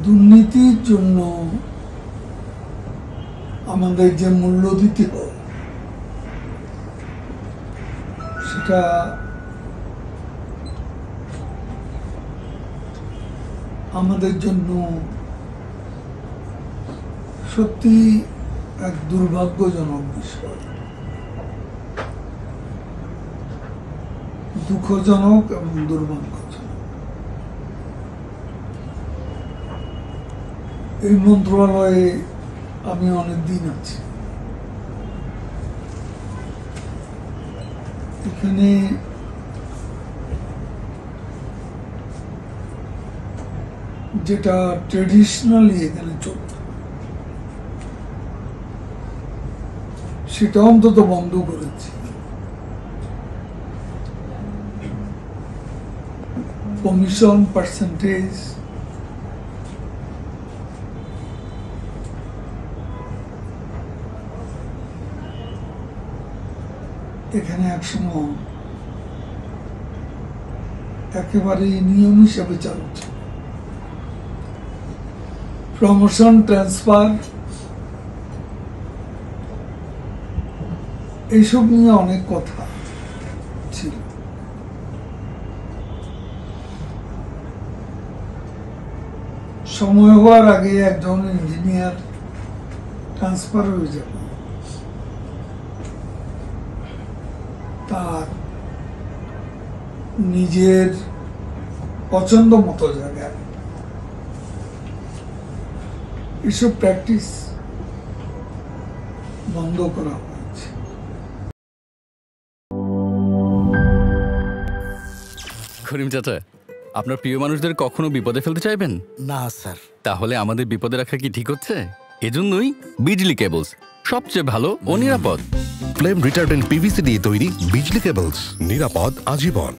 দুর্নীতির জন্য আমাদের যে মূল্য দিতে হয় সেটা আমাদের জন্য সত্যি এক দুর্ভাগ্যজনক বিষয়, দুঃখজনক এবং দুর্ভাগ্যজনক। এই মন্ত্রণালয়ে আমি অনেক দিন আছি। এখানে যেটা ট্রেডিশনালি এখানে চলত সেটা অন্তত বন্ধ করেছি। কমিশন পার্সেন্টেজ, এখানে একসময় একেবারে নিয়ম হিসাবে চালু ছিল। প্রমোশন, ট্রান্সফার এইসব নিয়ে অনেক কথা ছিল। সময় হওয়ার আগে একজন ইঞ্জিনিয়ার ট্রান্সফার হয়ে যাবে, তার নিজের পছন্দ মতো জায়গায়, এসব প্র্যাকটিস বন্ধ করা হয়েছে। করিম চাচা, আপনার প্রিয় মানুষদের কখনো বিপদে ফেলতে চাইবেন না স্যার। তাহলে আমাদের বিপদে রাখা কি ঠিক হচ্ছে? এজন্যই বিজলি কেবলস সবচেয়ে ভালো ও নিরাপদ। ফ্লেম রিটার্ডেন্ট পিভিসি দিয়ে তৈরি বিজলি কেবলস, নিরাপদ আজীবন।